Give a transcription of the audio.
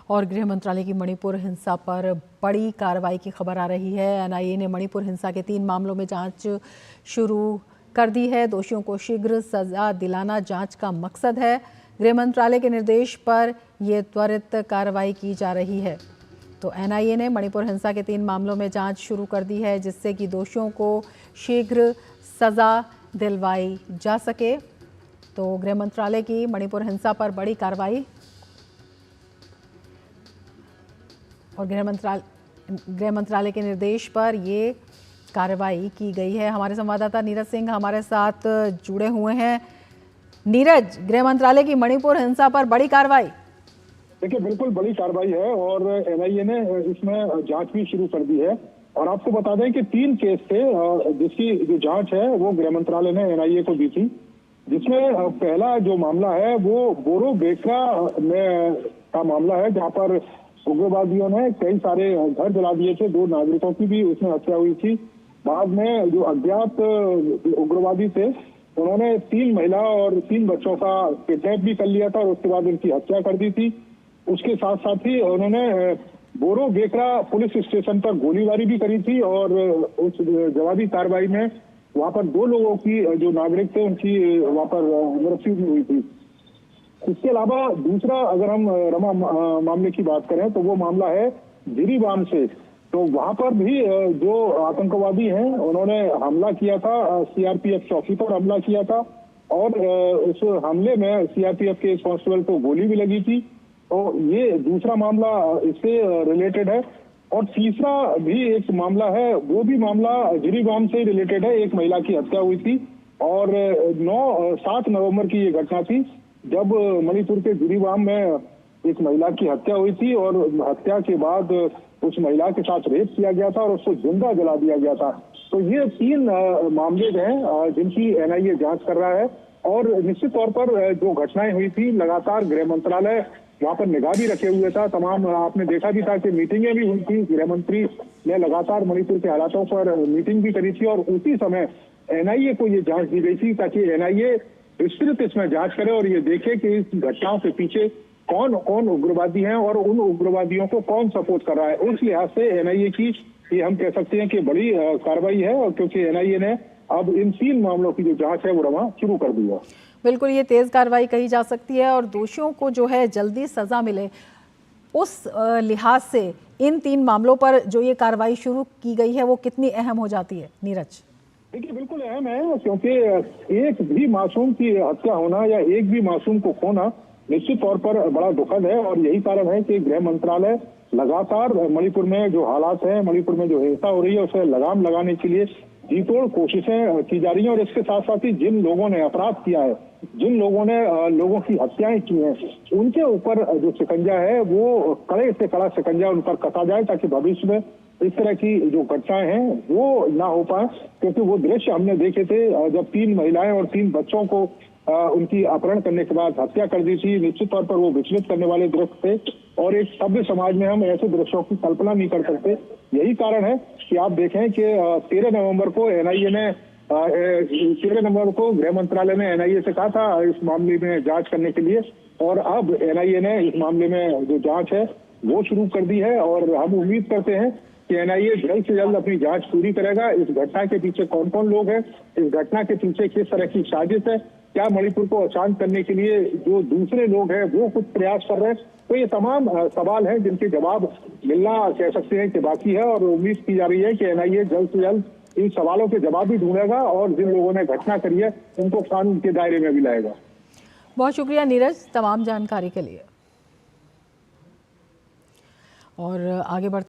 और गृह मंत्रालय की मणिपुर हिंसा पर बड़ी कार्रवाई की खबर आ रही है। एनआईए ने मणिपुर हिंसा के 3 मामलों में जांच शुरू कर दी है। दोषियों को शीघ्र सजा दिलाना जांच का मकसद है। गृह मंत्रालय के निर्देश पर यह त्वरित कार्रवाई की जा रही है। तो एनआईए ने मणिपुर हिंसा के 3 मामलों में जांच शुरू कर दी है, जिससे कि दोषियों को शीघ्र सजा दिलवाई जा सके। तो गृह मंत्रालय की मणिपुर हिंसा पर बड़ी कार्रवाई और गृह मंत्रालय के निर्देश पर ये कार्रवाई की गई है। हमारे संवाददाता नीरज सिंह हमारे साथ जुड़े हुए हैं। नीरज, गृह मंत्रालय की मणिपुर हिंसा पर बड़ी कार्रवाई। देखिए, बिल्कुल बड़ी कार्रवाई है और एनआईए ने इसमें जांच भी शुरू कर दी है। और आपको बता दें कि 3 केस थे जिसकी जो जांच है वो गृह मंत्रालय ने एनआईए को दी थी, जिसमें पहला जो मामला है वो बोरो बेकरा में का मामला है, जहां पर उग्रवादियों ने कई सारे घर जला दिए थे। 2 नागरिकों की भी उसमें हत्या हुई थी। बाद में जो अज्ञात उग्रवादी थे उन्होंने 3 महिला और 3 बच्चों का किडनैप भी कर लिया था और उसके बाद उनकी हत्या कर दी थी। उसके साथ साथ ही उन्होंने बोरो बेकरा पुलिस स्टेशन पर गोलीबारी भी करी थी और उस जवाबी कार्रवाई में वहां पर 2 लोगों की जो नागरिक थे उनकी वहां पर मृत्यु भी हुई थी। इसके अलावा दूसरा अगर हम रमा मामले की बात करें तो वो मामला है जिरीबाम से। तो वहां पर भी जो आतंकवादी हैं उन्होंने हमला किया था, सीआरपीएफ चौकी पर हमला किया था और उस हमले में सीआरपीएफ के कांस्टेबल को गोली भी लगी थी। तो ये दूसरा मामला इससे रिलेटेड है। और तीसरा भी एक मामला है, वो भी मामला जिरीबाम से रिलेटेड है। एक महिला की हत्या हुई थी और 7 नवंबर की ये घटना थी, जब मणिपुर के जिरीबाम में एक महिला की हत्या हुई थी और हत्या के बाद उस महिला के साथ रेप किया गया था और उसको जिंदा जला दिया गया था। तो ये 3 मामले हैं जिनकी एनआईए जांच कर रहा है। और निश्चित तौर पर जो घटनाएं हुई थी, लगातार गृह मंत्रालय वहां पर निगाह भी रखे हुए था। तमाम आपने देखा भी था कि मीटिंगें भी हुई थी। गृह मंत्री ने लगातार मणिपुर के हालातों पर मीटिंग भी करी थी और उसी समय एनआईए को ये जांच दी गई थी, ताकि एनआईए विस्तृत इसमें जांच करे और ये देखे कि इस घटनाओं के पीछे कौन कौन उग्रवादी हैं और उन उग्रवादियों को कौन सपोर्ट कर रहा है। उस लिहाज से एनआईए की ये हम कह सकते हैं कि बड़ी कार्रवाई है, और क्योंकि एनआईए ने अब इन 3 मामलों की जो जांच है वो रमा शुरू कर दी है। बिल्कुल, ये तेज कार्रवाई कही जा सकती है और दोषियों को जो है जल्दी सजा मिले, उस लिहाज से इन 3 मामलों पर जो ये कार्रवाई शुरू की गई है वो कितनी अहम हो जाती है नीरज? देखिए, बिल्कुल अहम है, क्योंकि एक भी मासूम की हत्या होना या एक भी मासूम को खोना निश्चित तौर पर बड़ा दुखद है। और यही कारण है कि गृह मंत्रालय लगातार मणिपुर में जो हालात है, मणिपुर में जो हिंसा हो रही है, उसे लगाम लगाने के लिए जीतोड़ कोशिशें की जा रही हैं। और इसके साथ साथ ही जिन लोगों ने अपराध किया है, जिन लोगों ने लोगों की हत्याएं की हैं, उनके ऊपर जो शिकंजा है वो कड़े से कड़ा शिकंजा उन पर कसा जाए, ताकि भविष्य में इस तरह की जो घटनाएं हैं वो ना हो पाए। क्योंकि वो दृश्य हमने देखे थे जब 3 महिलाएं और 3 बच्चों को उनकी अपहरण करने के बाद हत्या कर दी थी। निश्चित तौर पर वो विचलित करने वाले दृश्य थे और एक सभ्य समाज में हम ऐसे दृश्यों की कल्पना नहीं कर सकते। यही कारण है कि आप देखें कि 13 नवंबर को एनआईए ने 13 नवंबर को गृह मंत्रालय ने एनआईए से कहा था इस मामले में जांच करने के लिए, और अब एनआईए ने इस मामले में जो जांच है वो शुरू कर दी है। और हम उम्मीद करते हैं कि एनआईए जल्द से जल्द अपनी जांच पूरी करेगा। इस घटना के पीछे कौन कौन लोग हैं, इस घटना के पीछे किस तरह की साजिश है, क्या मणिपुर को अशांत करने के लिए जो दूसरे लोग हैं वो कुछ प्रयास कर रहे हैं। तो ये तमाम सवाल हैं जिनके जवाब मिलना कह सकते हैं कि बाकी है। और उम्मीद की जा रही है कि एनआईए जल्द से जल्द इन सवालों के जवाब भी ढूंढेगा और जिन लोगों ने घटना करी है उनको कानून के दायरे में भी लाएगा। बहुत शुक्रिया नीरज तमाम जानकारी के लिए। और आगे बढ़ते